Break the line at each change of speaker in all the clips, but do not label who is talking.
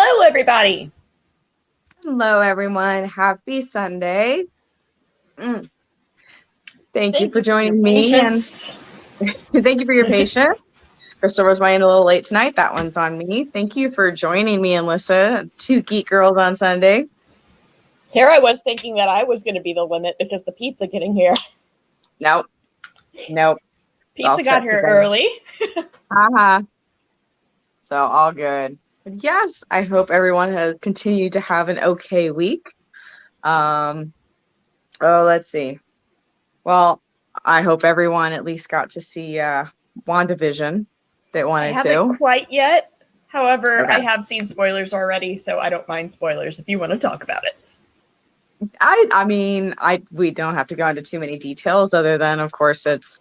Hello, everybody.
Hello, everyone. Happy Sunday. Thank you for joining me, and thank you for your patience. Crysstal was running a little late tonight. That one's on me. Thank you for joining me and Lyssa, Two Geek Girls on Sunday.
Here I was thinking that I was going to be the limit because the pizza getting here.
Nope.
Pizza got here early.
So all good. But yes, I hope everyone has continued to have an okay week. Let's see. Well, I hope everyone at least got to see WandaVision that wanted to.
I haven't quite yet. However, okay. I have seen spoilers already, so I don't mind spoilers if you want to talk about it.
We don't have to go into too many details other than, of course, it's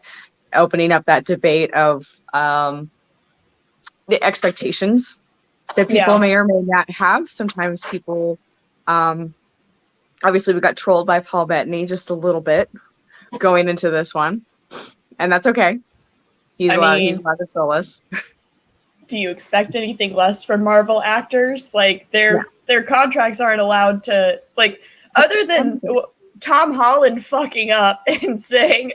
opening up that debate of the expectations that people may or may not have. Sometimes people, obviously we got trolled by Paul Bettany just a little bit going into this one, and that's okay. He's allowed to troll us.
Do you expect anything less from Marvel actors? Like their contracts aren't allowed to, like, other than Tom Holland fucking up and saying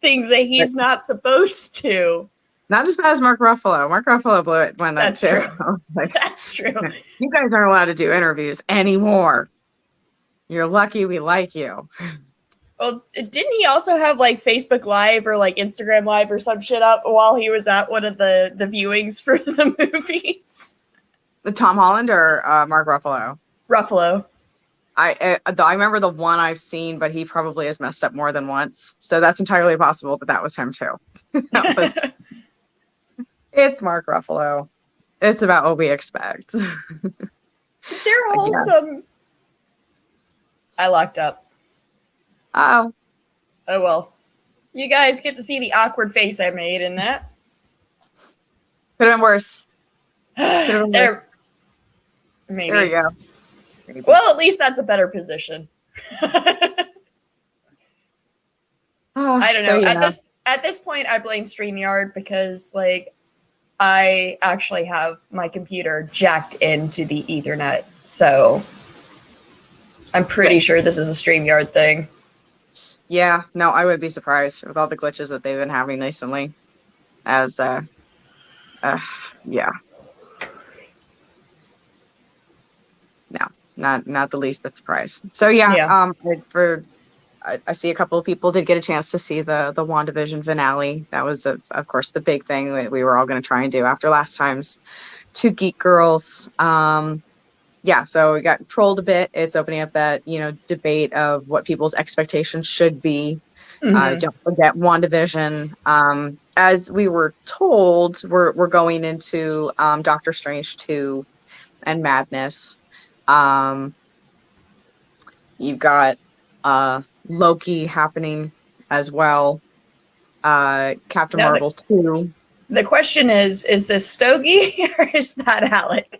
things that he's not supposed to.
Not as bad as Mark Ruffalo. Mark Ruffalo blew it one night too.
True. That's true.
You guys aren't allowed to do interviews anymore. You're lucky we like you.
Well, didn't he also have like Facebook Live or like Instagram Live or some shit up while he was at one of the viewings for the movies?
Tom Holland or Mark Ruffalo?
Ruffalo.
I remember the one I've seen, but he probably has messed up more than once. So that's entirely possible that was him too. It's Mark Ruffalo. It's about what we expect.
They're wholesome. I locked up.
Oh
well. You guys get to see the awkward face I made in that.
Could have been worse.
Maybe.
There we go.
Maybe. Well, at least that's a better position. I don't know. At this point, I blame StreamYard because, like, I actually have my computer jacked into the Ethernet, so I'm pretty sure this is a StreamYard thing.
Yeah, no, I would be surprised with all the glitches that they've been having recently. No, not the least bit surprised. So I see a couple of people did get a chance to see the WandaVision finale. That was, of course, the big thing that we were all going to try and do after last time's Two Geek Girls. So we got trolled a bit. It's opening up that, debate of what people's expectations should be. Don't forget WandaVision. As we were told, we're going into Doctor Strange 2 and Madness. You've got Loki happening as well. Captain Marvel 2.
The question is this Stogie or is that Alec?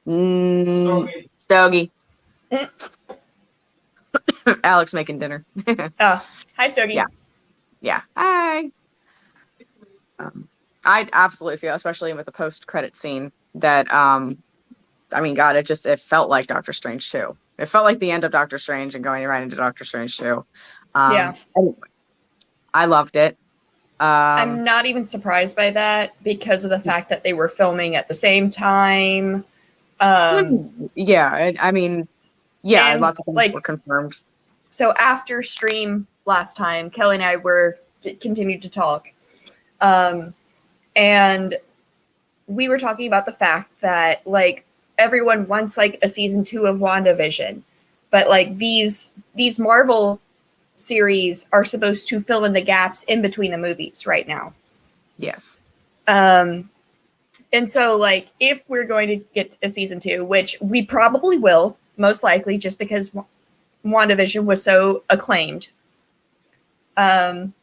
Stogie. Alec's making dinner.
Hi, Stogie.
Yeah. Hi. I absolutely feel, especially with the post-credit scene, that it felt like Doctor Strange 2. It felt like the end of Doctor Strange and going right into Doctor Strange 2. Anyway, I loved it.
I'm not even surprised by that because of the fact that they were filming at the same time.
Lots of things were confirmed.
So after stream last time, Kelly and I continued to talk. And we were talking about the fact that, like, everyone wants like a season 2 of WandaVision, but like these Marvel series are supposed to fill in the gaps in between the movies right now.
Yes.
And so, like, if we're going to get a season 2, which we probably will, most likely, just because WandaVision was so acclaimed, it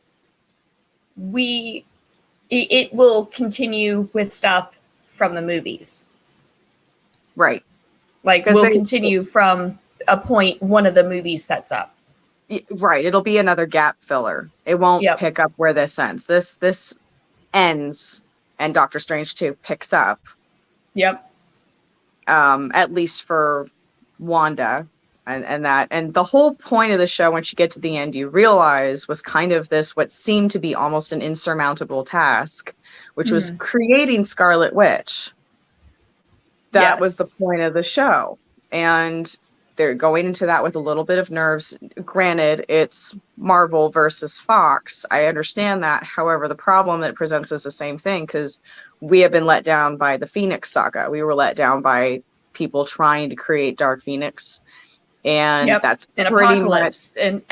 will continue with stuff from the movies.
Right.
Like, we'll continue from a point one of the movies sets up.
Right. It'll be another gap filler. It won't pick up where this ends. This ends and Doctor Strange 2 picks up.
Yep.
at least for Wanda. And the whole point of the show, once you get to the end, you realize was kind of this, what seemed to be almost an insurmountable task, which was creating Scarlet Witch. That was the point of the show. And they're going into that with a little bit of nerves. Granted, it's Marvel versus Fox. I understand that. However, the problem that it presents is the same thing, because we have been let down by the Phoenix saga. We were let down by people trying to create Dark Phoenix. And that's
an
pretty
Apocalypse. And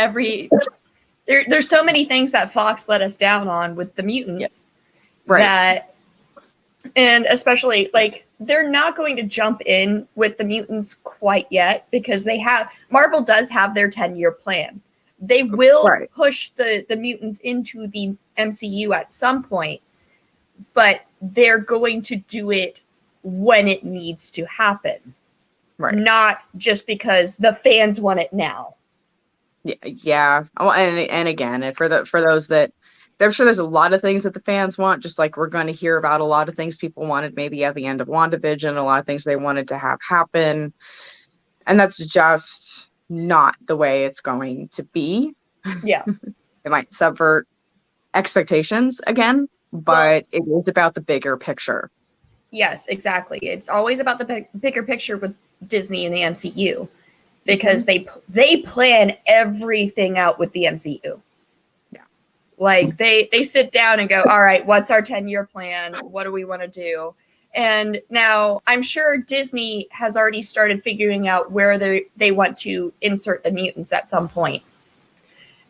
there's so many things that Fox let us down on with the mutants.
Right.
And especially, like, they're not going to jump in with the mutants quite yet, because Marvel does have their 10-year plan. They will push the mutants into the MCU at some point, but they're going to do it when it needs to happen.
Right.
Not just because the fans want it now.
Yeah. Oh, and again, for those that, I'm sure there's a lot of things that the fans want, just like we're going to hear about a lot of things people wanted maybe at the end of WandaVision, a lot of things they wanted to have happen. And that's just not the way it's going to be.
Yeah.
It might subvert expectations again, but it is about the bigger picture.
Yes, exactly. It's always about the bigger picture with Disney and the MCU, because they plan everything out with the MCU.
Yeah.
Like they sit down and go, all right, what's our 10-year plan? What do we want to do? And now I'm sure Disney has already started figuring out where they want to insert the mutants at some point.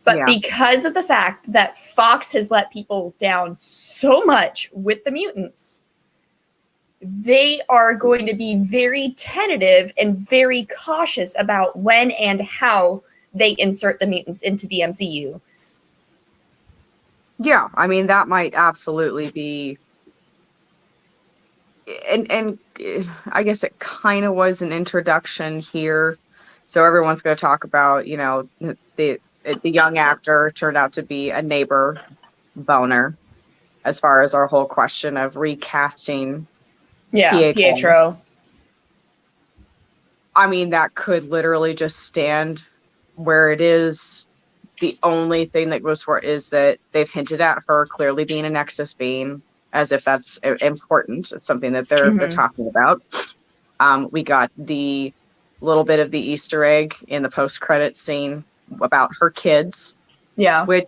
But because of the fact that Fox has let people down so much with the mutants, they are going to be very tentative and very cautious about when and how they insert the mutants into the MCU.
Yeah, I mean, that might absolutely be, and I guess it kind of was an introduction here. So everyone's going to talk about, you know, the young actor turned out to be a neighbor boner, as far as our whole question of recasting Pietro. I mean, that could literally just stand where it is. The only thing that goes for it is that they've hinted at her clearly being a Nexus being, as if that's important. It's something that they're talking about. We got the little bit of the Easter egg in the post-credit scene about her kids.
Yeah.
Which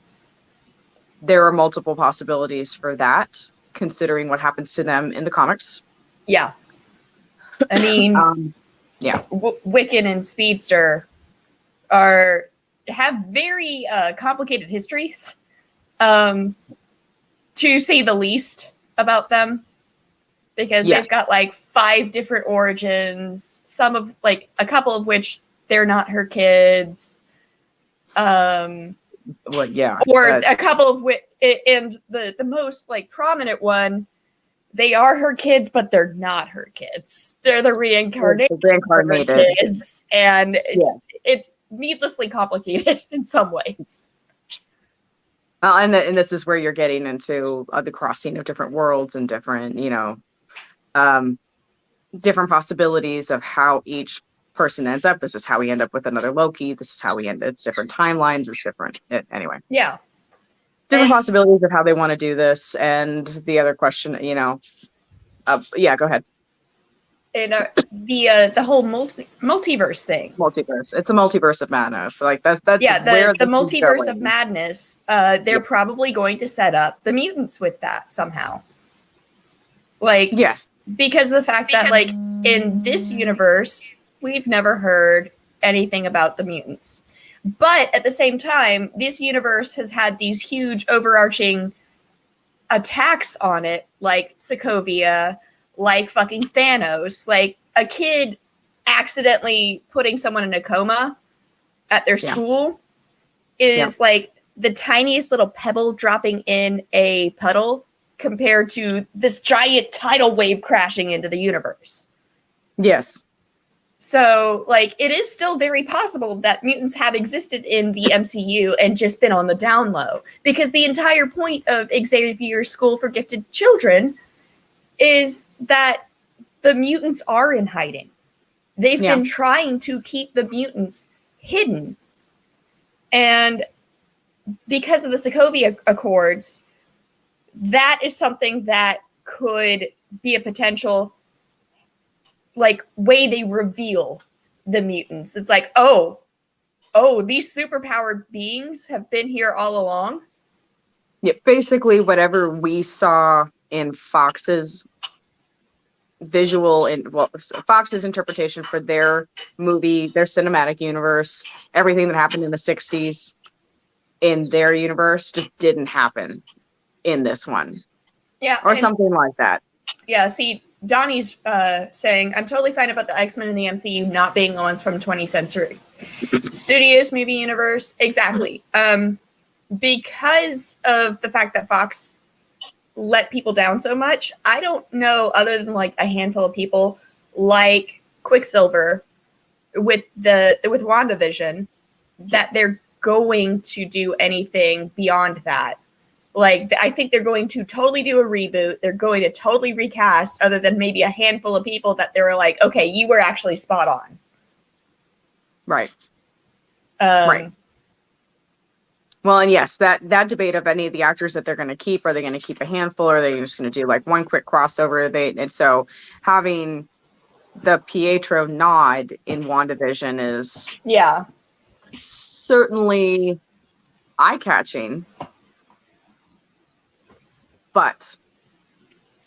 there are multiple possibilities for that, considering what happens to them in the comics.
Yeah. I mean, Wiccan and Speedster have very complicated histories, to say the least, about them, because they've got like 5 different origins, a couple of which they're not her kids. Or a couple of which, and the most like prominent one, they are her kids, but they're not her kids. They're the reincarnated kids, and it's needlessly complicated in some ways.
And this is where you're getting into the crossing of different worlds and different, different possibilities of how each person ends up. This is how we end up with another Loki. This is how we end. It's different timelines. It's different. Anyway.
Yeah.
Different possibilities of how they want to do this. And the other question, go ahead.
And the whole multiverse thing.
Multiverse. It's a multiverse of madness. So like that's
where the multiverse of madness. They're probably going to set up the mutants with that somehow. Like, yes, because of the fact that like in this universe we've never heard anything about the mutants. But at the same time, this universe has had these huge overarching attacks on it, like Sokovia, like fucking Thanos, like a kid accidentally putting someone in a coma at their school is like the tiniest little pebble dropping in a puddle compared to this giant tidal wave crashing into the universe.
Yes.
So, like, it is still very possible that mutants have existed in the MCU and just been on the down low. Because the entire point of Xavier's School for Gifted Children is that the mutants are in hiding. They've
Yeah.
been trying to keep the mutants hidden. And because of the Sokovia Accords, that is something that could be a potential, like, way they reveal the mutants. It's like, oh, these superpowered beings have been here all along.
Yeah, basically whatever we saw in Fox's Fox's interpretation for their movie, their cinematic universe, everything that happened in the 60s in their universe just didn't happen in this one.
Yeah.
Or something like that.
Yeah, see, Donnie's saying, I'm totally fine about the X-Men in the MCU not being the ones from 20th Century Studios movie universe. Exactly. Because of the fact that Fox let people down so much, I don't know, other than like a handful of people like Quicksilver with WandaVision, that they're going to do anything beyond that. Like, I think they're going to totally do a reboot. They're going to totally recast, other than maybe a handful of people that they were like, okay, you were actually spot on.
Right.
Right.
Well, and yes, that debate of any of the actors that they're going to keep, are they going to keep a handful, or are they just going to do like one quick crossover? And so having the Pietro nod in WandaVision is certainly eye-catching, but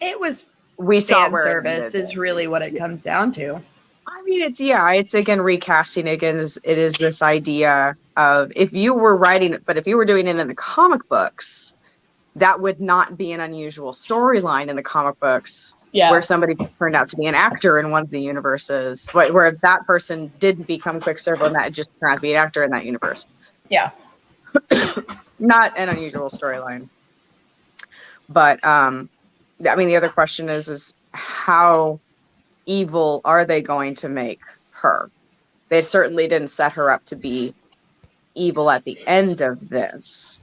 it was
we saw
fan service is really what it comes down to.
I mean, it's again recasting. Again, it is this idea of if you were writing it, but if you were doing it in the comic books, that would not be an unusual storyline in the comic books.
Yeah.
Where somebody turned out to be an actor in one of the universes, where that person didn't become Quicksilver and that just turned out to be an actor in that universe.
Yeah.
Not an unusual storyline. But I mean, the other question is how evil are they going to make her? They certainly didn't set her up to be evil at the end of this.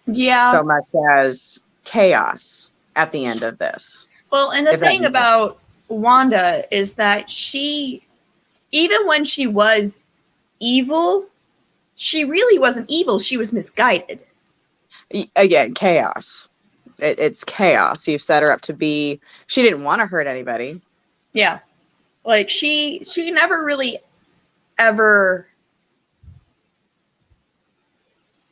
Yeah.
So much as chaos at the end of this.
Well, and the thing about Wanda is that she, even when she was evil, she really wasn't evil. She was misguided.
Again, chaos. It's chaos. You've set her up to be, she didn't want to hurt anybody.
Yeah. Like she never really ever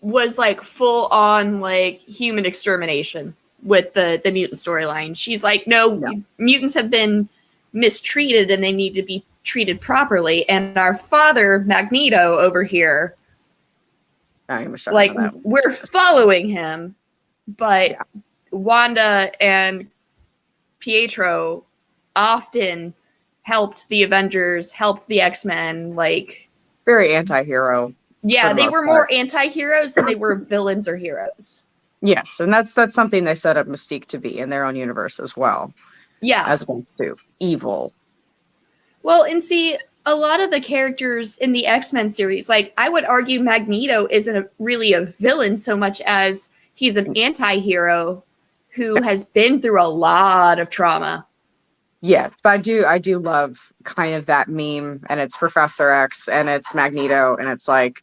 was like full on like human extermination with the mutant storyline. She's like, no, mutants have been mistreated and they need to be treated properly. And our father, Magneto, over here, like, we're following him, but Wanda and Pietro often helped the Avengers, helped the X-Men, like
very anti-hero.
Yeah, they were more anti-heroes than they were villains or heroes.
Yes, and that's something they set up Mystique to be in their own universe as well.
Yeah.
As opposed to evil.
Well, and see, a lot of the characters in the X-Men series, like, I would argue Magneto isn't really a villain so much as he's an anti-hero who has been through a lot of trauma.
Yes, but I do love kind of that meme, and it's Professor X and it's Magneto, and it's like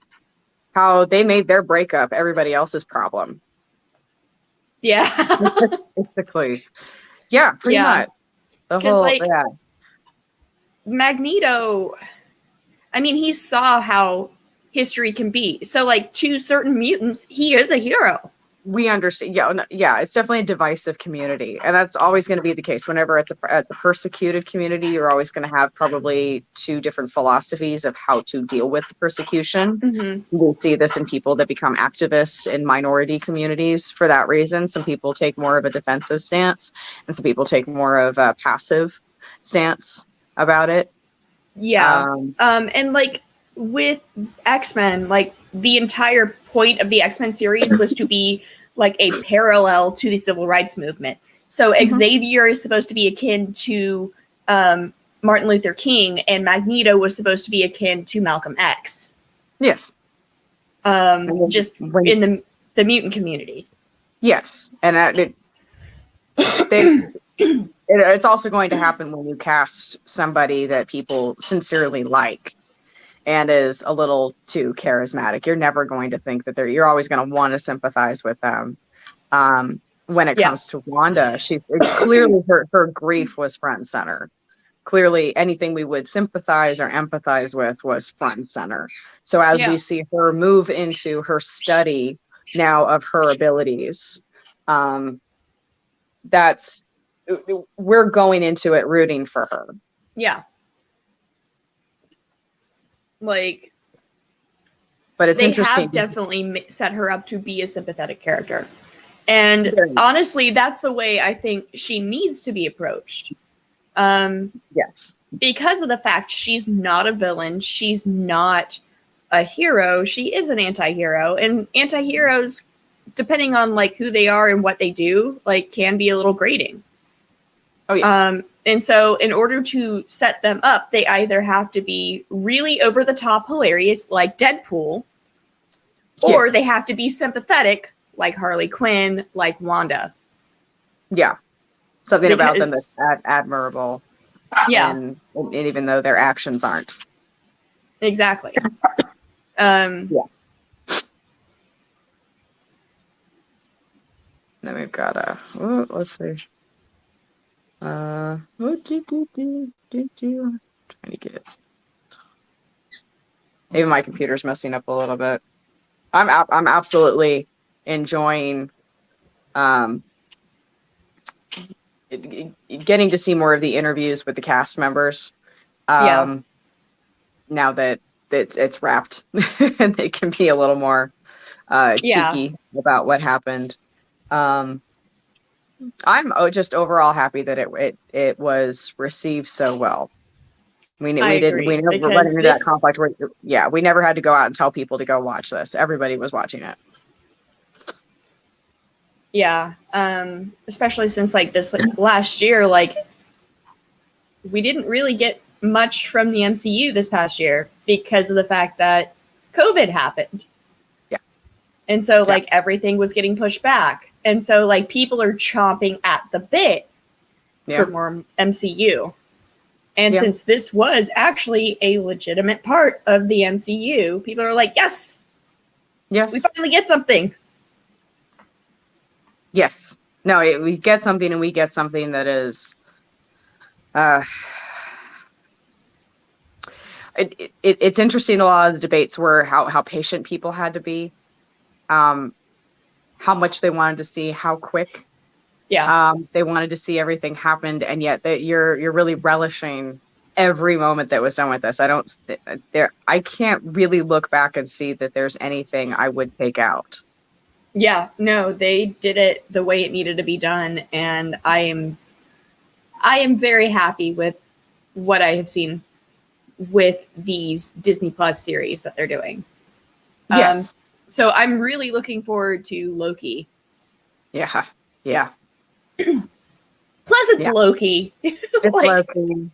how they made their breakup everybody else's problem.
Yeah.
Basically. Yeah, pretty much. The whole,
like, Magneto, I mean, he saw how history can be. So, like, to certain mutants, he is a hero.
We understand. Yeah, it's definitely a divisive community, and that's always going to be the case. Whenever it's a persecuted community, you're always going to have probably two different philosophies of how to deal with the persecution.
Mm-hmm.
We'll see this in people that become activists in minority communities for that reason. Some people take more of a defensive stance, and some people take more of a passive stance about it.
Yeah. And like with X-Men, like the entire point of the X-Men series was to be like a parallel to the civil rights movement. So Xavier is supposed to be akin to Martin Luther King, and Magneto was supposed to be akin to Malcolm X.
Yes.
Just in the mutant community.
Yes. And they it's also going to happen when you cast somebody that people sincerely like and is a little too charismatic. You're never going to think that you're always going to want to sympathize with them. When it comes to Wanda, clearly her grief was front and center. Clearly anything we would sympathize or empathize with was front and center. So as we see her move into her study now of her abilities, we're going into it rooting for her.
Yeah. Like,
but it's interesting.
They have definitely set her up to be a sympathetic character. And honestly, that's the way I think she needs to be approached.
Yes.
Because of the fact she's not a villain, she's not a hero, she is an anti-hero. And anti-heroes, depending on like who they are and what they do, like can be a little grating.
Oh yeah.
And so in order to set them up, they either have to be really over the top hilarious, like Deadpool, or they have to be sympathetic, like Harley Quinn, like Wanda.
Yeah. Something about them that's admirable.
Yeah.
And even though their actions aren't.
Exactly.
Yeah. Then we've got let's see. Trying to get it. Maybe my computer's messing up a little bit. I'm absolutely enjoying getting to see more of the interviews with the cast members. Now that it's wrapped and they can be a little more cheeky about what happened. I'm just overall happy that it was received so well. We never run into that conflict where, we never had to go out and tell people to go watch this. Everybody was watching it.
Yeah. Especially since like this last year, like we didn't really get much from the MCU this past year because of the fact that COVID happened.
Yeah.
And so like everything was getting pushed back. And so like people are chomping at the bit for more MCU. And since this was actually a legitimate part of the MCU, people are like, yes, we finally get something.
Yes. No, we get something, and we get something that is it's interesting. A lot of the debates were how patient people had to be, how much they wanted to see, how quick they wanted to see everything happened, and yet that you're really relishing every moment that was done with this. I can't really look back and see that there's anything I would take out.
Yeah, no, they did it the way it needed to be done, and I am very happy with what I have seen with these Disney Plus series that they're doing.
Yes.
So I'm really looking forward to Loki.
Yeah.
Pleasant Loki.
It's Loki.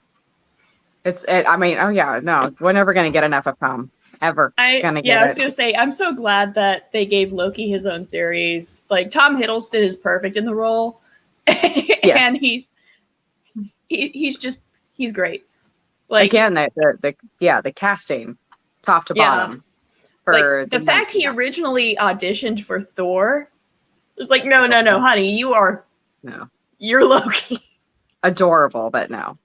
We're never going to get enough of Tom. Ever. I was
going to say, I'm so glad that they gave Loki his own series. Like, Tom Hiddleston is perfect in the role. And he's great. Like,
again, the casting, top to bottom.
For like, the fact he originally auditioned for Thor, it's like, no, honey, you're Loki.
Adorable, but no.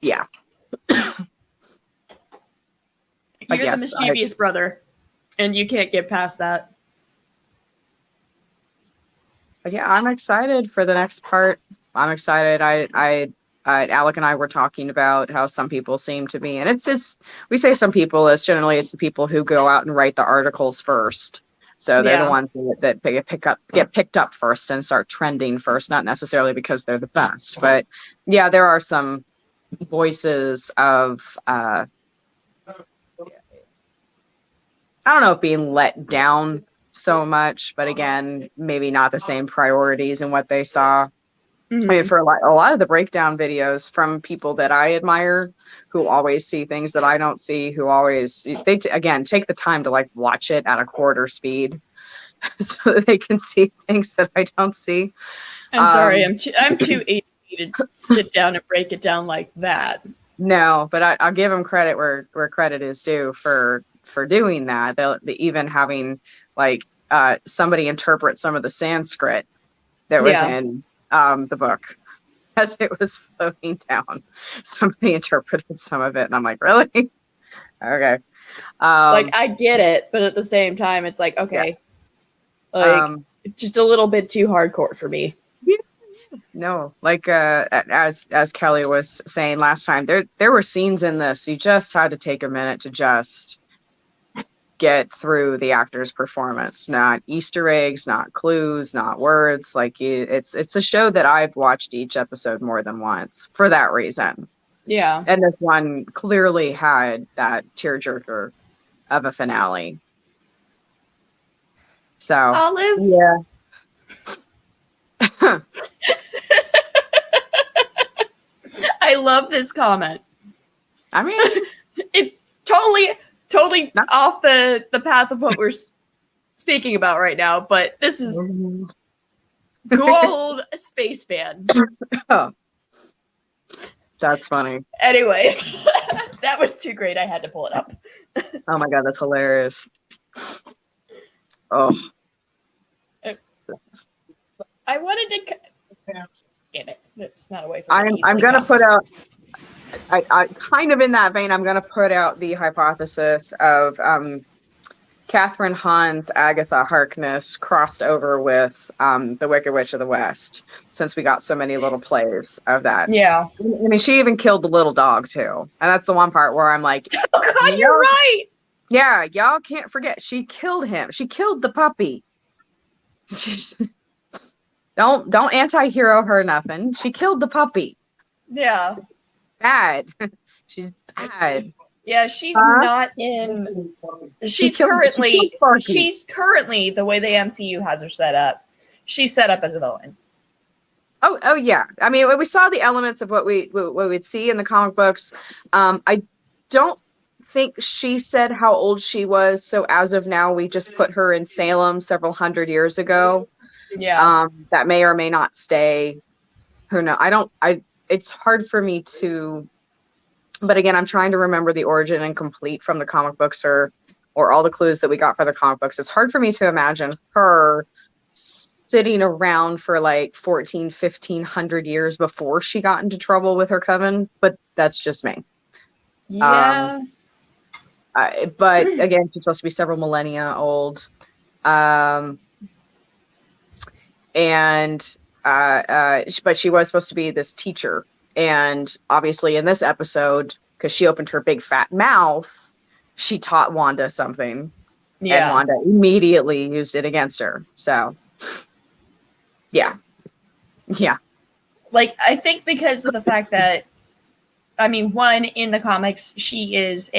Yeah.
You're the mischievous brother, and you can't get past that.
But yeah, I'm excited for the next part. I'm excited. Alec and I were talking about how some people seem to be, and it's we say some people, it's generally the people who go out and write the articles first. So they're the ones that get picked up first and start trending first, not necessarily because they're the best, but yeah, there are some voices of I don't know if being let down so much, but again, maybe not the same priorities in what they saw. Mm-hmm. I mean, for a lot of the breakdown videos from people that I admire, who always see things that I don't see, who always again take the time to like watch it at a quarter speed, so that they can see things that I don't see.
I'm sorry, I'm too ADD to sit down and break it down like that.
No, but I'll give them credit where credit is due for doing that. They'll even having like somebody interpret some of the Sanskrit that was in the book as it was floating down. Somebody interpreted some of it, and I'm like, really? Okay.
Like, I get it, but at the same time, it's like, okay, it's just a little bit too hardcore for me.
No, like as Kelly was saying last time, there were scenes in this you just had to take a minute to just get through the actor's performance. Not Easter eggs, not clues, not words. Like it's a show that I've watched each episode more than once for that reason.
Yeah.
And this one clearly had that tearjerker of a finale. So
Olive.
Yeah.
I love this comment.
I mean,
it's totally not off the path of what we're speaking about right now, but this is gold spaceman.
Oh, that's funny.
Anyways, that was too great. I had to pull it up.
Oh my god, that's hilarious. Oh,
I wanted to. Damn it! It's not away from me.
I'm gonna put out. I kind of in that vein. I'm gonna put out the hypothesis of Catherine Hahn's Agatha Harkness crossed over with the Wicked Witch of the West, since we got so many little plays of that.
Yeah.
I mean, she even killed the little dog too, and that's the one part where I'm like,
oh god, you're right.
Yeah, y'all can't forget she killed him. She killed the puppy. Don't anti-hero her nothing. She killed the puppy.
Yeah.
Bad. She's bad.
Yeah, she's not in. She's currently the way the MCU has her set up. She's set up as a villain.
Oh yeah. I mean, we saw the elements of what we'd see in the comic books. I don't think she said how old she was. So as of now, we just put her in Salem several hundred years ago.
Yeah.
That may or may not stay. Who knows? It's hard for me to, but again, I'm trying to remember the origin and complete from the comic books or all the clues that we got for the comic books. It's hard for me to imagine her sitting around for like 1,500 years before she got into trouble with her coven, but that's just me.
Yeah.
But again, she's supposed to be several millennia old. But she was supposed to be this teacher, and obviously in this episode, because she opened her big fat mouth, she taught Wanda something, and Wanda immediately used it against her. So yeah.
Like, I think because of the fact that, I mean, one, in the comics, she is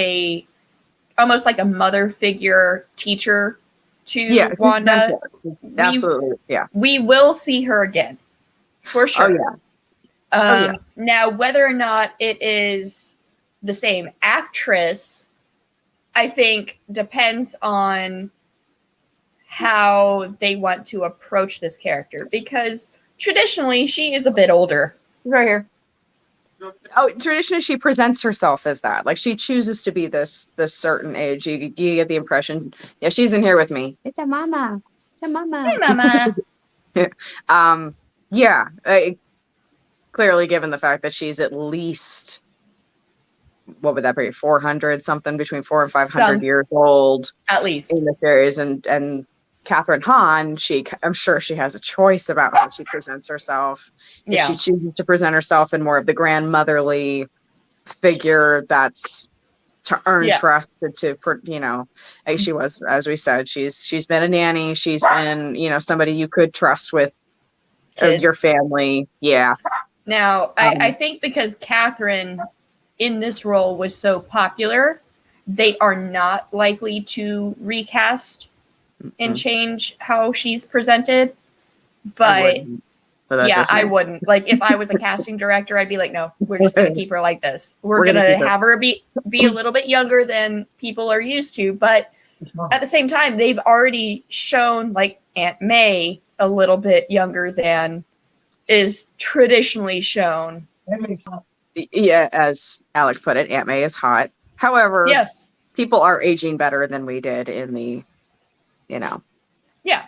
almost like a mother figure teacher to Wanda.
Absolutely.
We will see her again, for sure.
Oh, yeah.
Now, whether or not it is the same actress, I think depends on how they want to approach this character, because traditionally she is a bit older.
Right here. Oh, traditionally she presents herself as that. Like, she chooses to be this certain age. You get the impression, yeah, she's in here with me. It's a mama. It's a mama.
Hey, mama.
Clearly, given the fact that she's at least, what would that be, 400 something, between 400 and 500 years old,
at least
in the series, and Catherine Hahn, I'm sure she has a choice about how she presents herself. If she chooses to present herself in more of the grandmotherly figure, that's to earn trust, like she was, as we said, she's been a nanny, she's been, somebody you could trust with your family. Yeah.
Now, I think because Catherine in this role was so popular, they are not likely to recast and change how she's presented. But I wouldn't. Like, if I was a casting director, I'd be like, no, we're just going to keep her like this. We're going to have her be a little bit younger than people are used to. But at the same time, they've already shown, like, Aunt May a little bit younger than is traditionally shown.
Yeah, as Alec put it, Aunt May is hot. However,
Yes.
people are aging better than we did in the,
Yeah.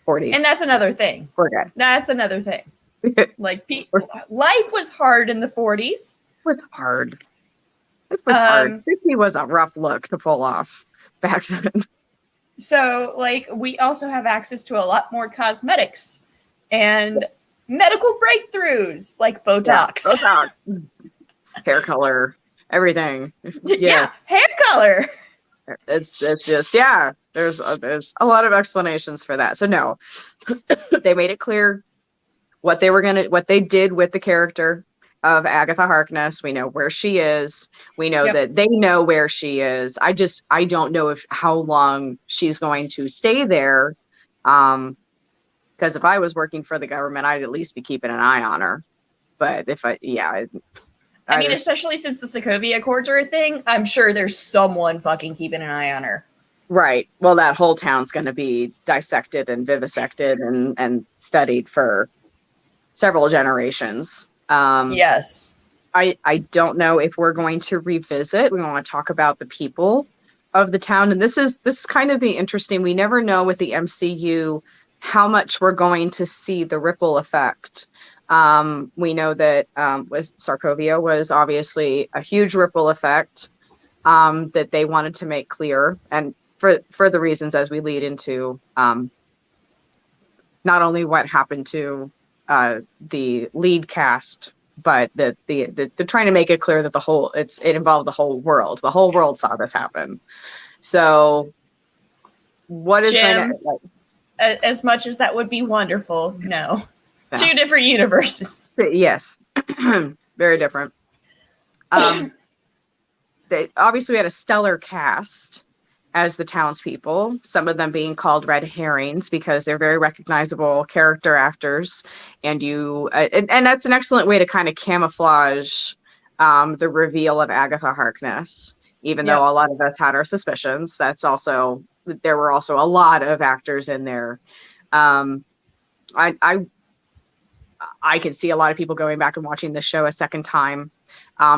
40s.
And that's another thing.
We're good.
That's another thing. Like,
We're-
life was hard in the 40s.
It was hard. It was hard. 50 was a rough look to pull off back then.
So, like, we also have access to a lot more cosmetics and medical breakthroughs, like Botox.
Yeah, Botox. Hair color, everything.
Yeah, hair color.
It's just, yeah, there's a lot of explanations for that. So no, they made it clear what they did with the character of Agatha Harkness. We know where she is. We know that they know where she is. I don't know how long she's going to stay there. Because if I was working for the government, I'd at least be keeping an eye on her. But
I mean, especially since the Sokovia Accords are a thing, I'm sure there's someone fucking keeping an eye on her.
Right. Well, that whole town's going to be dissected and vivisected and studied for several generations.
Yes.
I don't know if we're going to revisit. We want to talk about the people of the town. And this is kind of the interesting. We never know with the MCU how much we're going to see the ripple effect. We know that with Sokovia was obviously a huge ripple effect that they wanted to make clear, and for the reasons as we lead into not only what happened to the lead cast, but the trying to make it clear that it involved the whole world. The whole world saw this happen. So, what is
Jim,
going to?
As much as that would be wonderful, no. Two different universes.
Yes, very different. They obviously had a stellar cast as the townspeople, some of them being called red herrings because they're very recognizable character actors. And and that's an excellent way to kind of camouflage the reveal of Agatha Harkness, even though a lot of us had our suspicions. There were also a lot of actors in there. I could see a lot of people going back and watching the show a second time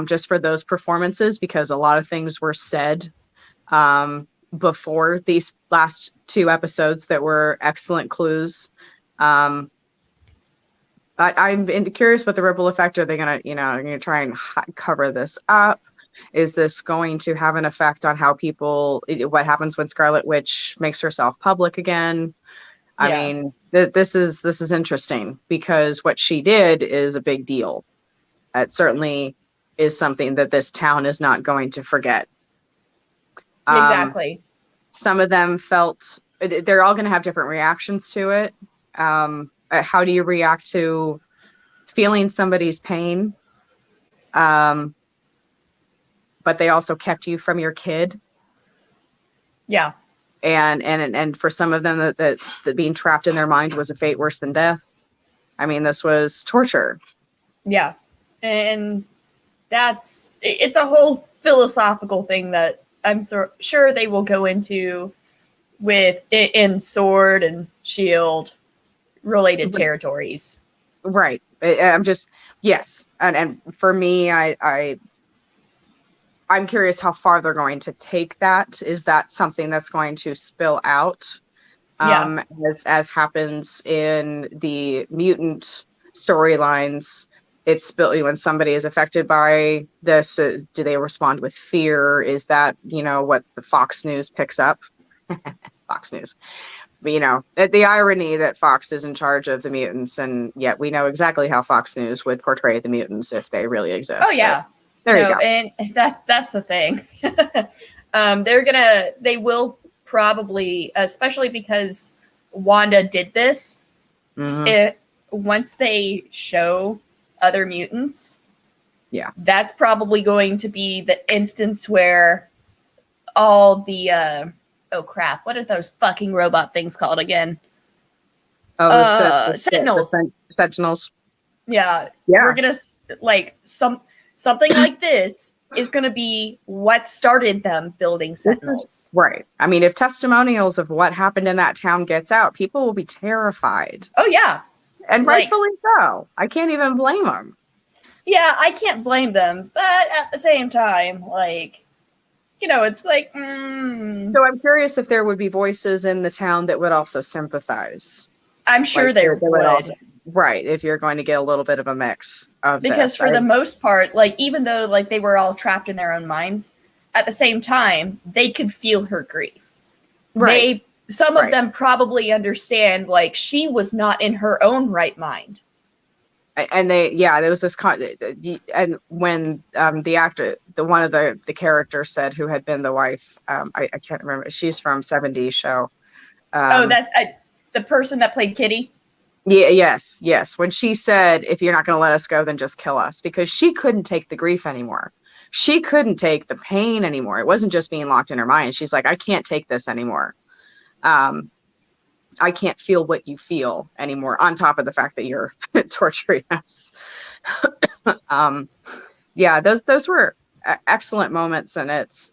just for those performances, because a lot of things were said before these last two episodes that were excellent clues. I'm curious what the ripple effect. Are they going to try and cover this up? Is this going to have an effect on how what happens when Scarlet Witch makes herself public again? I mean, this is interesting because what she did is a big deal. It certainly is something that this town is not going to forget.
Exactly.
Some of them felt they're all going to have different reactions to it. How do you react to feeling somebody's pain? But they also kept you from your kid.
Yeah.
And for some of them that being trapped in their mind was a fate worse than death. I mean, this was torture. Yeah.
And it's a whole philosophical thing that I'm sure they will go into in Sword and Shield related territories.
Right. Yes. And for me, I'm curious how far they're going to take that. Is that something that's going to spill out? As happens in the mutant storylines, when somebody is affected by this, do they respond with fear? Is that, what the Fox News picks up? Fox News. But, the irony that Fox is in charge of the mutants, and yet we know exactly how Fox News would portray the mutants if they really exist.
Oh, yeah.
There you go.
And that's the thing. They will probably, especially because Wanda did this, once they show other mutants, that's probably going to be the instance where all the oh crap, what are those fucking robot things called again? Sentinels.
Sentinels.
Yeah. We're gonna something like this is going to be what started them building Sentinels.
Right. I mean, if testimonials of what happened in that town gets out, people will be terrified.
Oh, yeah.
And
Like,
rightfully so. I can't even blame them.
yeah, I can't blame them, but at the same time, like, you know, it's like,
So I'm curious if there would be voices in the town that would also sympathize.
I'm sure
Like,
there
they would also,
would.
right, if you're going to get a little bit of a mix of
Because
this.
for the most part, like, even though, like, they were all trapped in their own minds, at the same time, they could feel her grief.
Right.
Some of them probably understand, like, she was not in her own right mind.
And there was this and when the actor, one of the characters said, who had been the wife, I can't remember, she's from 70s show.
That's the person that played Kitty.
Yeah, yes. When she said, if you're not going to let us go, then just kill us, because she couldn't take the grief anymore. She couldn't take the pain anymore. It wasn't just being locked in her mind. She's like, I can't take this anymore. I can't feel what you feel anymore, on top of the fact that you're torturing us. Yeah, those were excellent moments, and it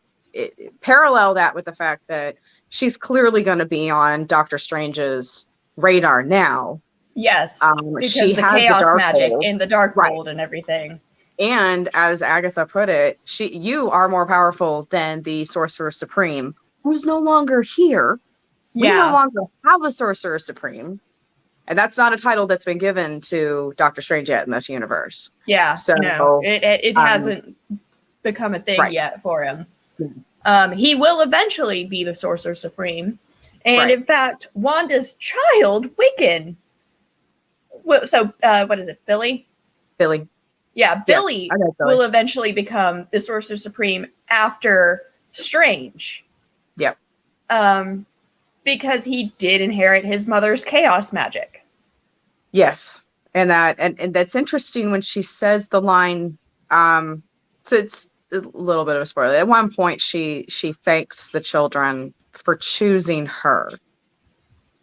parallel that with the fact that she's clearly going to be on Doctor Strange's radar now.
Yes, because the chaos magic in the dark hold and everything.
And as Agatha put it, you are more powerful than the Sorcerer Supreme, who's no longer here. We no longer have a Sorcerer Supreme. And that's not a title that's been given to Doctor Strange yet in this universe.
Yeah, so no, it hasn't become a thing yet for him. He will eventually be the Sorcerer Supreme. And in fact, Wanda's child, Wiccan. So, what is it, Billy?
Billy.
Yeah, Billy will eventually become the Sorcerer Supreme after Strange.
Yep.
Because he did inherit his mother's chaos magic.
Yes. And that's interesting when she says the line, so it's a little bit of a spoiler. At one point she thanks the children for choosing her.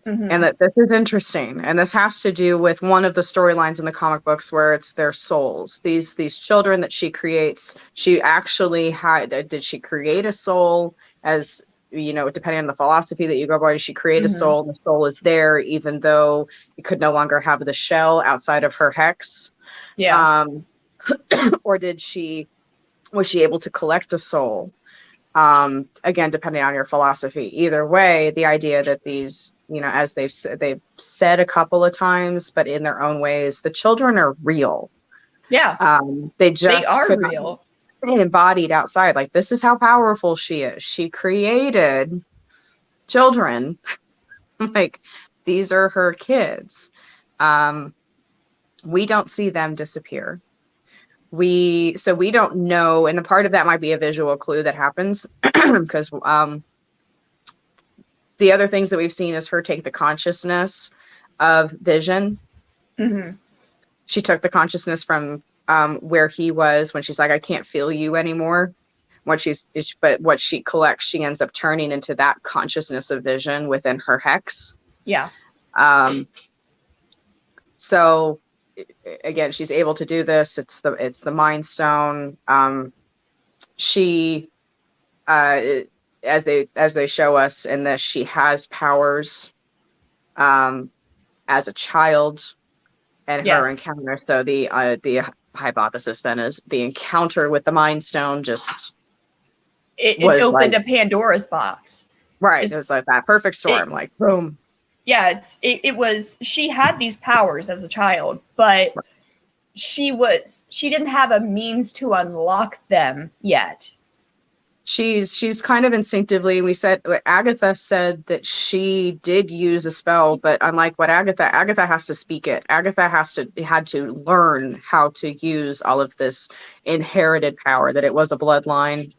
Mm-hmm. And that this is interesting. And this has to do with one of the storylines in the comic books where it's their souls. These children that she creates, she actually did she create a soul? As you know, depending on the philosophy that you go by, she create a soul, and the soul is there even though it could no longer have the shell outside of her hex. Yeah. Or was she able to collect a soul? Again, depending on your philosophy. Either way, the idea that these, you know, as they've said a couple of times, but in their own ways, the children are real. Yeah. They are real. Embodied outside. Like, this is how powerful she is. She created children. Like, these are her kids. We don't see them disappear. We don't know, and a part of that might be a visual clue that happens because the other things that we've seen is her take the consciousness of Vision. Mm-hmm. She took the consciousness from where he was when she's like, I can't feel you anymore. But what she collects, she ends up turning into that consciousness of Vision within her hex. Yeah. So again, she's able to do this. It's the Mind Stone. She, as they show us in this, she has powers as a child, and her encounter. So the hypothesis then is the encounter with the Mind Stone it opened a Pandora's box. Right. It was like that perfect storm, like boom. Yeah, it was, she had these powers as a child, but she didn't have a means to unlock them yet. She's kind of instinctively, Agatha said that she did use a spell, but unlike what Agatha has to speak it. Agatha had to learn how to use all of this inherited power, that it was a bloodline.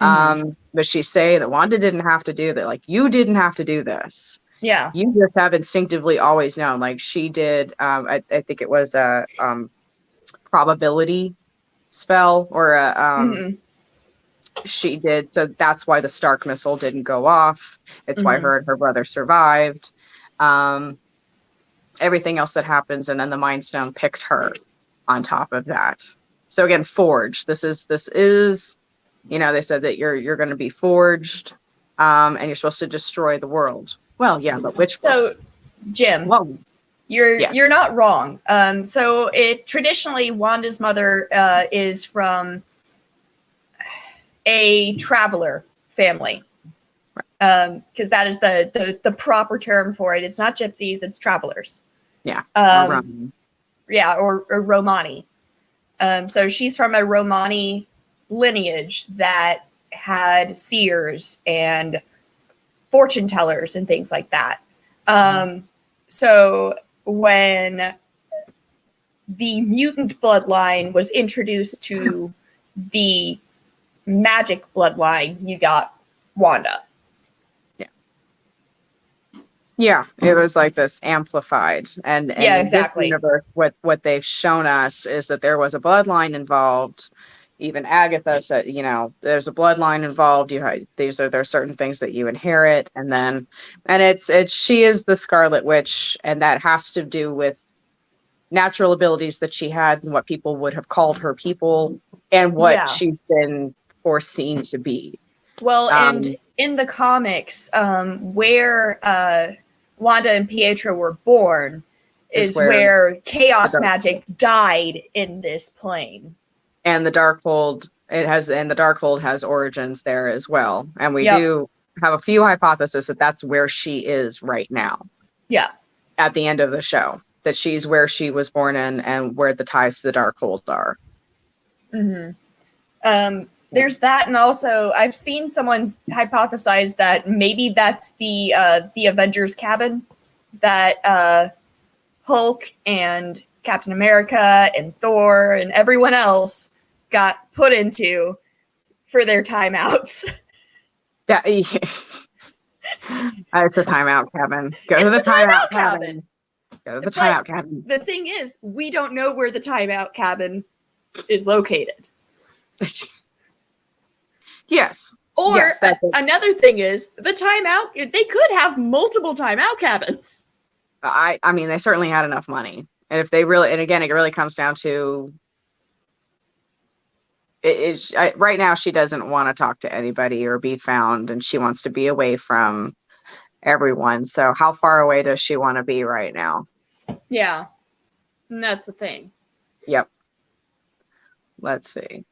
Mm-hmm. But she say that Wanda didn't have to do that. Like, you didn't have to do this. Yeah. You just have instinctively always known. Like, she did, I think it was a probability spell or a, mm-hmm. She did. So that's why the Stark missile didn't go off. It's mm-hmm. why her and her brother survived. Everything else that happens, and then the Mind Stone picked her on top of that. So again, forged. This is, you know, they said that you're going to be forged, and you're supposed to destroy the world. Well, yeah, but which? So, Jim. Well,
You're not wrong. So it traditionally Wanda's mother is from a traveler family, because that is the proper term for it. It's not gypsies, it's travelers.
Yeah.
Or Romani. So she's from a Romani lineage that had seers and fortune tellers and things like that. So when the mutant bloodline was introduced to the magic bloodline, you got Wanda.
Yeah, it was like this amplified, and
yeah, exactly.
This universe, what they've shown us is that there was a bloodline involved. Even Agatha said, there's a bloodline involved. There's certain things that you inherit, and she is the Scarlet Witch, and that has to do with natural abilities that she had and what people would have called her people, and what she's been foreseen to be.
Well, and in the comics, where Wanda and Pietro were born is where chaos magic died in this plane.
And the Darkhold has origins there as well. And we do have a few hypotheses that that's where she is right now.
Yeah.
At the end of the show, that she's where she was born in and where the ties to the Darkhold are.
Mm-hmm. There's that, and also I've seen someone hypothesize that maybe that's the Avengers cabin that Hulk and Captain America and Thor and everyone else got put into for their timeouts.
It's a timeout cabin. Go to the timeout cabin. Go to the timeout cabin.
The thing is, we don't know where the timeout cabin is located.
Yes.
Or another thing is the timeout. They could have multiple timeout cabins.
I mean, they certainly had enough money, and if they really, and again, it really comes down to right now. She doesn't want to talk to anybody or be found, and she wants to be away from everyone. So, how far away does she want to be right now?
Yeah, and that's the thing.
Yep. Let's see.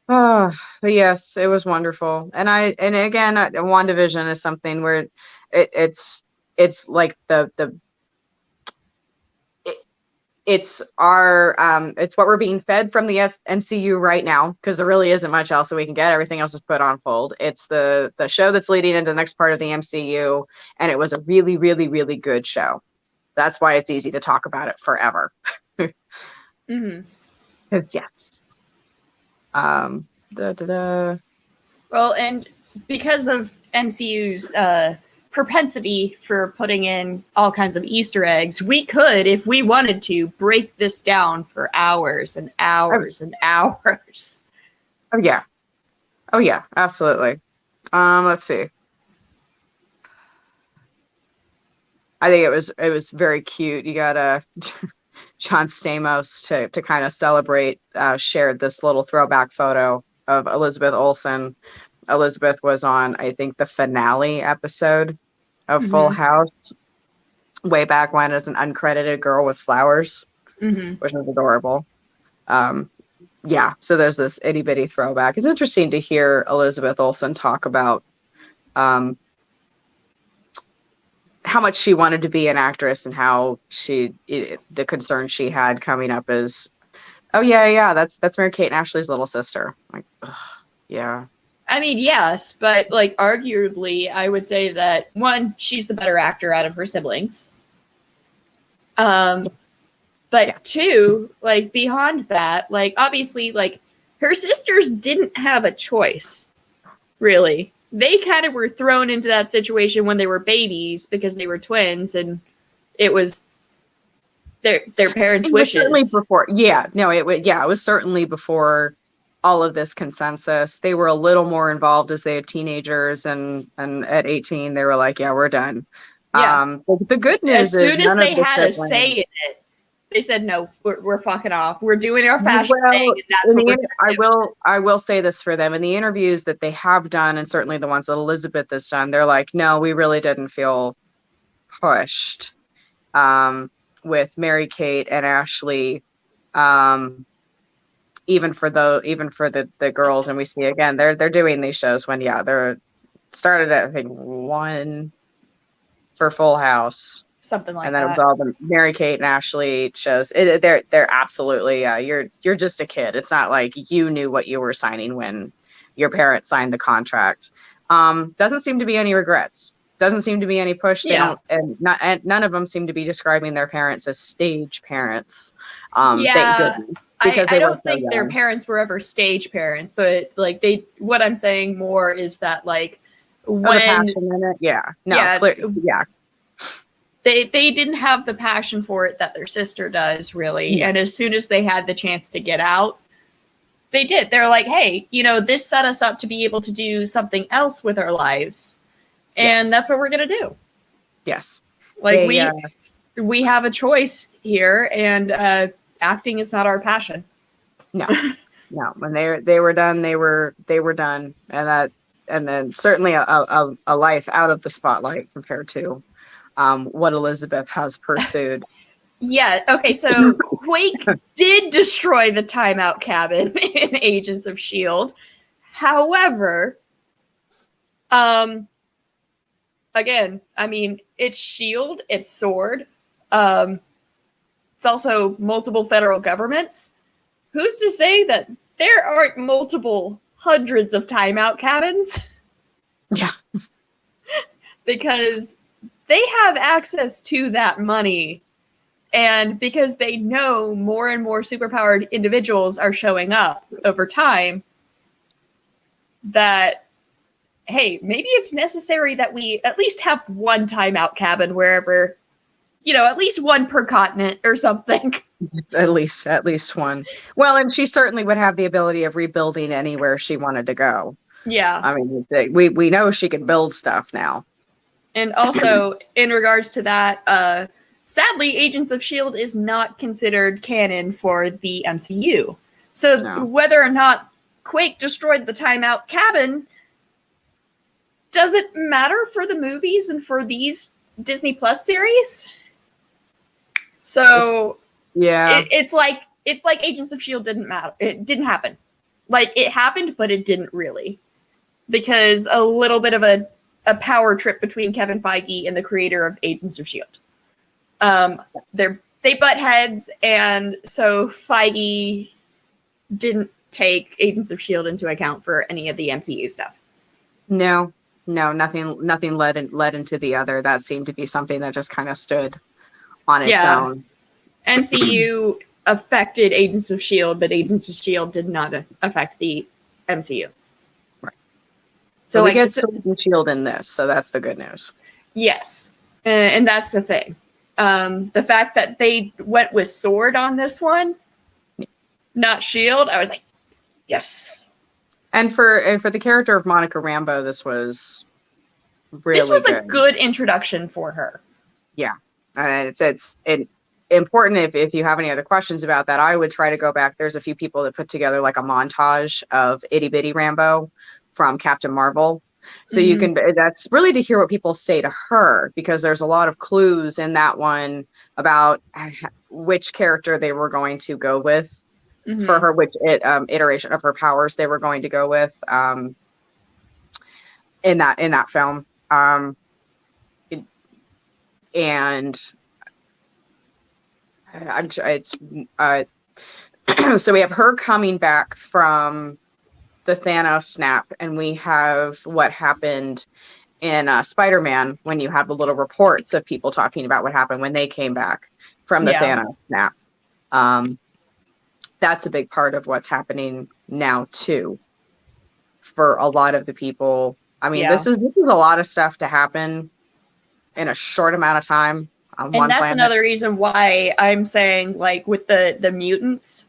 Oh, but yes, it was wonderful. And again, WandaVision is something where it's like it's what we're being fed from the MCU right now, because there really isn't much else that we can get. Everything else is put on hold. It's the show that's leading into the next part of the MCU, and it was a really, really, really good show. That's why it's easy to talk about it forever.
Mm-hmm.
Yes.
Well, and because of MCU's propensity for putting in all kinds of Easter eggs, we could, if we wanted to, break this down for hours and hours and hours.
Oh yeah, absolutely. Let's see. I think it was very cute. You got John Stamos to kind of celebrate, shared this little throwback photo of Elizabeth Olsen. Elizabeth was on, I think, the finale episode of Full House way back when as an uncredited girl with flowers, which was adorable. Yeah, so there's this itty bitty throwback. It's interesting to hear Elizabeth Olsen talk about how much she wanted to be an actress and how the concern she had coming up is, oh yeah, that's Mary-Kate and Ashley's little sister. Like, ugh, yeah.
I mean, yes, but like arguably, I would say that one, she's the better actor out of her siblings. But two, like beyond that, like obviously, like her sisters didn't have a choice, really. They kind of were thrown into that situation when they were babies because they were twins, and it was their parents' wishes.
Certainly before, it was certainly before all of this consensus. They were a little more involved as they were teenagers, and at 18, they were like, "Yeah, we're done."
Yeah.
But the good news
is, as soon as they had a say in it, They said no, we're fucking off. We're doing our fashion thing, and that's
in
what
the
we're gonna do.
I will say this for them. In the interviews that they have done, and certainly the ones that Elizabeth has done, they're like, no, we really didn't feel pushed with Mary Kate and Ashley. Even for the girls, and we see again they're doing these shows when they're started at I think 1 for Full House.
Something like
And then
that.
it was all the Mary Kate and Ashley shows. They're absolutely you're just a kid. It's not like you knew what you were signing when your parents signed the contract. Doesn't seem to be any regrets. Doesn't seem to be any push. They don't, and none of them seem to be describing their parents as stage parents. Thank goodness, because
I don't think their parents were ever stage parents, but like what I'm saying more is that like when they didn't have the passion for it that their sister does, really. And as soon as they had the chance to get out, they did. They're like, hey, this set us up to be able to do something else with our lives. And that's what we're going to do. Yes. Like we have a choice here, and acting is not our passion.
No. No. When they were done, they were done. And then certainly a life out of the spotlight compared to what Elizabeth has pursued.
Yeah. Okay. So Quake did destroy the timeout cabin in Agents of S.H.I.E.L.D. However, again, I mean, it's S.H.I.E.L.D., it's S.W.O.R.D. It's also multiple federal governments. Who's to say that there aren't multiple hundreds of timeout cabins?
Yeah.
Because they have access to that money, and because they know more and more superpowered individuals are showing up over time, that, hey, maybe it's necessary that we at least have one timeout cabin wherever, at least one per continent or something.
At least one. Well, and she certainly would have the ability of rebuilding anywhere she wanted to go.
Yeah.
I mean, we know she can build stuff now.
And also, in regards to that, sadly, Agents of S.H.I.E.L.D. is not considered canon for the MCU. So whether or not Quake destroyed the timeout cabin, does it matter for the movies and for these Disney Plus series? So it's like Agents of S.H.I.E.L.D. didn't matter. It didn't happen. Like, it happened, but it didn't really. Because a little bit of a power trip between Kevin Feige and the creator of Agents of S.H.I.E.L.D. They butt heads, and so Feige didn't take Agents of S.H.I.E.L.D. into account for any of the MCU stuff.
No, nothing led into the other. That seemed to be something that just kind of stood on its own.
MCU affected Agents of S.H.I.E.L.D., but Agents of S.H.I.E.L.D. did not affect the MCU.
So we get Sword and Shield in this, so that's the good news.
Yes, and that's the thing. The fact that they went with Sword on this one, not Shield, I was like, yes.
And for the character of Monica Rambeau, this was really
a good introduction for her.
Yeah, and it's important. If you have any other questions about that, I would try to go back. There's a few people that put together like a montage of Itty Bitty Rambeau from Captain Marvel. So you can, that's really to hear what people say to her, because there's a lot of clues in that one about which character they were going to go with for her, which iteration of her powers they were going to go with in that film. So we have her coming back from the Thanos snap, and we have what happened in Spider-Man when you have the little reports of people talking about what happened when they came back from the Thanos snap. That's a big part of what's happening now too for a lot of the people. I mean, this is a lot of stuff to happen in a short amount of time on one planet. And that's
another reason why I'm saying, like, with the mutants,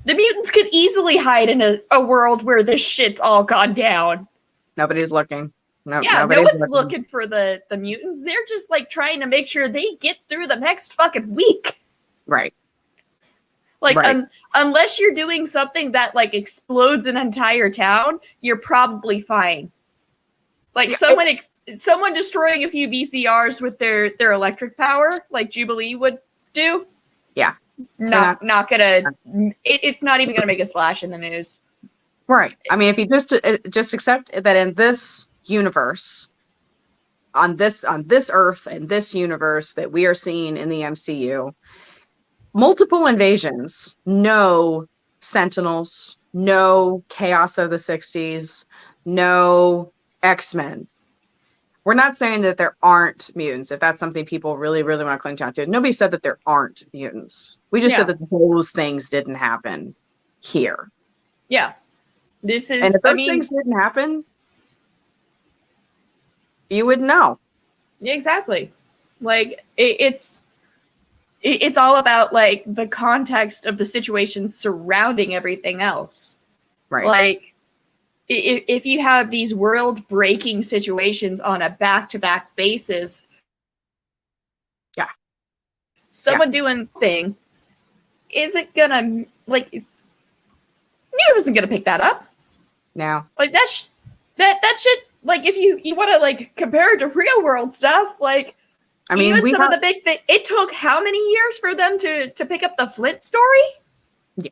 the mutants could easily hide in a world where this shit's all gone down.
Nobody's looking.
No one's looking for the mutants. They're just like trying to make sure they get through the next fucking week.
Right.
Like,
Right.
Unless you're doing something that like explodes an entire town, you're probably fine. Like someone destroying a few VCRs with their electric power, like Jubilee would do.
Yeah.
Not gonna. It's not even gonna make a splash in the news.
Right. I mean, if you just accept that in this universe, on this Earth and this universe that we are seeing in the MCU, multiple invasions, no Sentinels, no Chaos of the 60s, no X-Men. We're not saying that there aren't mutants, if that's something people really, really want to cling down to. Nobody said that there aren't mutants. We just said that those things didn't happen here.
Yeah. This is,
and if those things didn't happen, you would know.
Exactly. Like, it's all about, like, the context of the situation surrounding everything else.
Right.
Like, if you have these world-breaking situations on a back-to-back basis, someone doing thing isn't gonna, like, news isn't gonna pick that up.
No.
Like, that shit, like, if you want to, like, compare it to real-world stuff, like,
I mean,
even some of the big things, it took how many years for them to pick up the Flint story?
Yeah.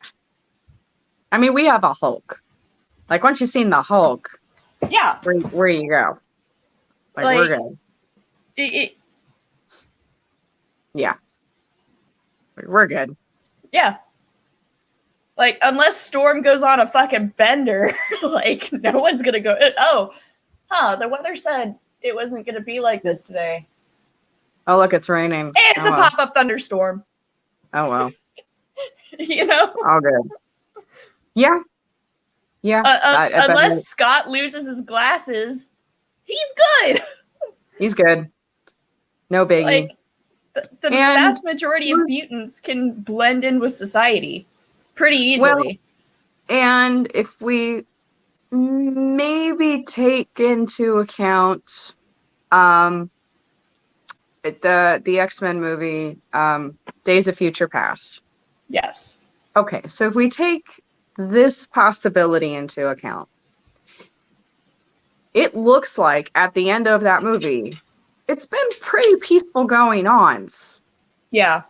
I mean, we have a Hulk. Like, once you've seen the Hulk,
yeah,
where you go? Like we're good. Yeah. We're good.
Yeah. Like, unless Storm goes on a fucking bender, like, no one's gonna go, the weather said it wasn't gonna be like this today.
Oh, look, it's raining.
It's a pop-up thunderstorm.
Oh, well.
You know?
All good. Yeah. Yeah.
Unless Scott loses his glasses, he's good.
He's good. No biggie.
Like, the vast majority of mutants can blend in with society pretty easily.
Well, and if we maybe take into account the X-Men movie, Days of Future Past.
Yes.
Okay, so if we take this possibility into account, it looks like at the end of that movie, it's been pretty peaceful going on.
Yeah.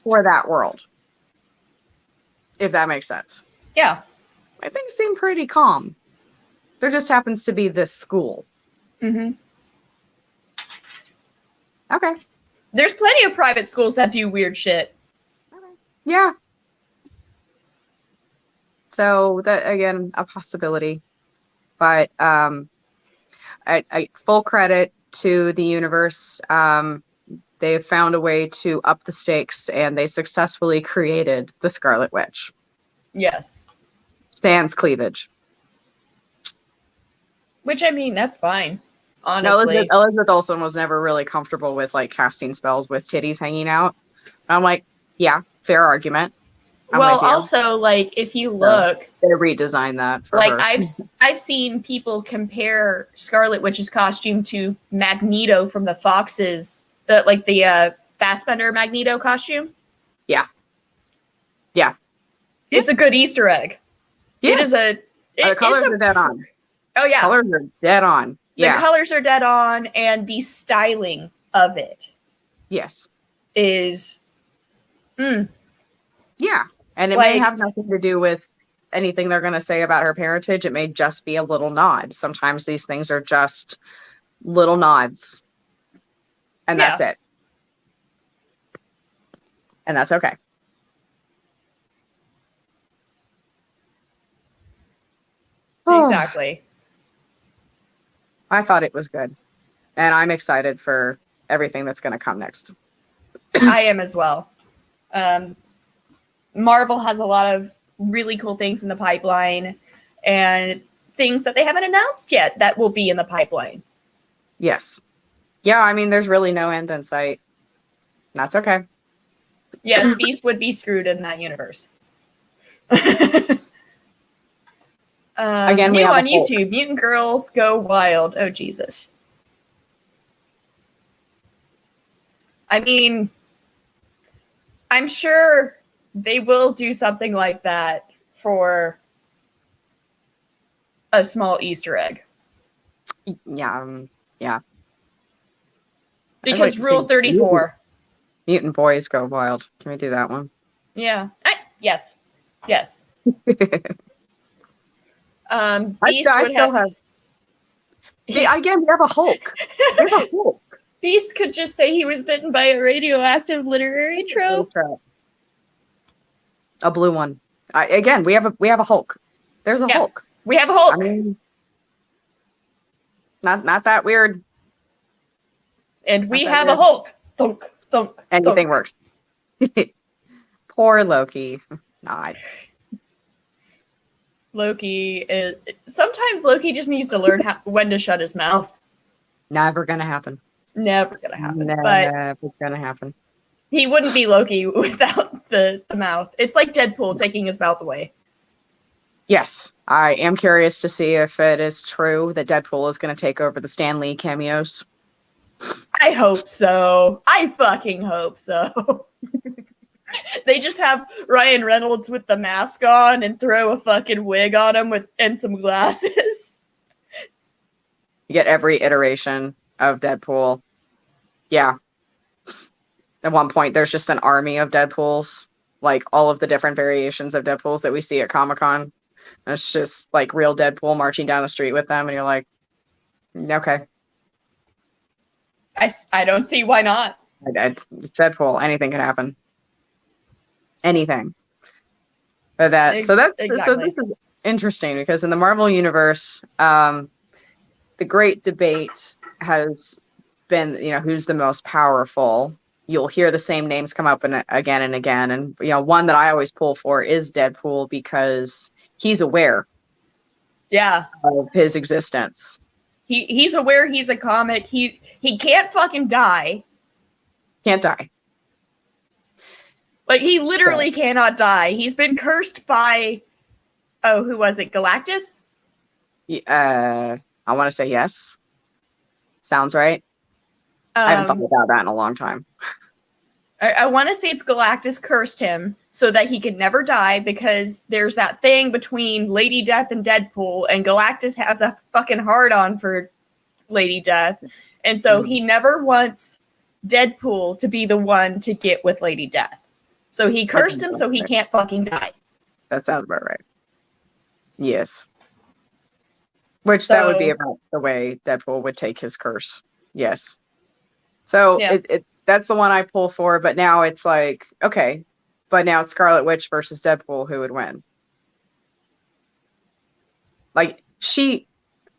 For that world. If that makes sense.
Yeah.
I think it seemed pretty calm. There just happens to be this school.
Mm-hmm.
Okay.
There's plenty of private schools that do weird shit.
Okay. Yeah. So that, again, a possibility. But I full credit to the universe. They have found a way to up the stakes, and they successfully created the Scarlet Witch.
Yes.
Sans cleavage.
Which, I mean, that's fine. Honestly.
No, Elizabeth Olsen was never really comfortable with, like, casting spells with titties hanging out. I'm like, yeah, fair argument.
Well, also, like, if you look,
they redesigned that for
like,
her.
I've seen people compare Scarlet Witch's costume to Magneto from the Foxes, the Fassbender Magneto costume.
Yeah. Yeah.
It's a good Easter egg.
Yes.
It is
the colors are dead on.
Oh yeah.
Colors are dead on. Yeah.
The colors are dead on, and the styling of it.
Yes.
Is
yeah. And it may have nothing to do with anything they're going to say about her parentage. It may just be a little nod. Sometimes these things are just little nods. And that's it. And that's okay.
Exactly.
I thought it was good. And I'm excited for everything that's going to come next.
I am as well. Marvel has a lot of really cool things in the pipeline, and things that they haven't announced yet that will be in the pipeline.
Yes. Yeah, I mean, there's really no end in sight. That's okay.
Yes, Beast would be screwed in that universe. Again, new on YouTube, Mutant Girls Go Wild. Oh, Jesus. I mean, I'm sure they will do something like that for a small Easter egg.
Yeah, yeah.
Because Rule 34.
Mutant Boys Go Wild. Can we do that one?
Yeah. Yes. Yes. Beast
I
would
still have. See, again, we have a Hulk. We have a Hulk.
Beast could just say he was bitten by a radioactive literary trope.
A blue one. Again, we have a Hulk. There's a Hulk.
We have a Hulk.
I mean, not that weird.
And we have a Hulk. Thunk, thunk.
Anything works. Poor Loki. Not.
Loki is. Sometimes Loki just needs to learn when to shut his mouth.
Never gonna happen.
Never gonna happen.
Never gonna happen.
He wouldn't be Loki without the mouth. It's like Deadpool taking his mouth away.
Yes, I am curious to see if it is true that Deadpool is going to take over the Stan Lee cameos.
I hope so. I fucking hope so. They just have Ryan Reynolds with the mask on and throw a fucking wig on him and some glasses.
You get every iteration of Deadpool. Yeah. At one point, there's just an army of Deadpools, like all of the different variations of Deadpools that we see at Comic-Con. It's just like real Deadpool marching down the street with them, and you're like, okay.
I don't see why not.
It's Deadpool. Anything can happen. Anything. So this is interesting because in the Marvel universe, the great debate has been, who's the most powerful. You'll hear the same names come up again and again, and one that I always pull for is Deadpool because he's aware, of his existence.
He's aware he's a comic. He can't fucking die.
Can't die.
Like, he literally cannot die. He's been cursed by, who was it? Galactus?
I want to say yes. Sounds right. I haven't thought about that in a long time.
I want to say it's Galactus cursed him so that he could never die because there's that thing between Lady Death and Deadpool, and Galactus has a fucking hard-on for Lady Death. And so he never wants Deadpool to be the one to get with Lady Death. So he cursed him so he can't fucking die.
That sounds about right. Yes. Which that would be about the way Deadpool would take his curse. Yes. So that's the one I pull for, but now it's like, okay, but now it's Scarlet Witch versus Deadpool, who would win? Like, she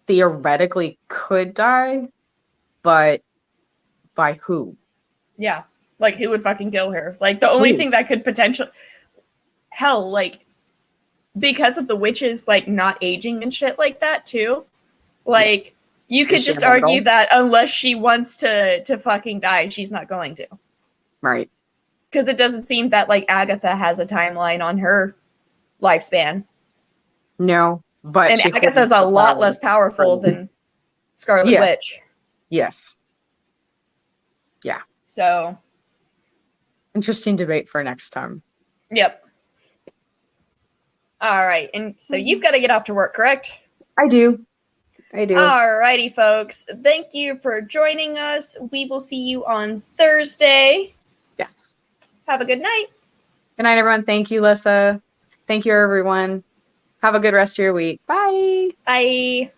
theoretically could die, but by who?
Yeah. Like, who would fucking kill her? Like, the only thing that could potentially... Hell, like, because of the witches, like, not aging and shit like that, too. Like, you could just argue that unless she wants to fucking die, she's not going to.
Right.
Because it doesn't seem that, like, Agatha has a timeline on her lifespan.
No, but...
And Agatha's a lot less powerful than Scarlet Witch.
Yes. Yeah.
So...
Interesting debate for next time.
Yep. All right. And so you've got to get off to work, correct?
I do.
All righty, folks. Thank you for joining us. We will see you on Thursday.
Yes.
Have a good night.
Good night, everyone. Thank you, Lyssa. Thank you, everyone. Have a good rest of your week. Bye.
Bye.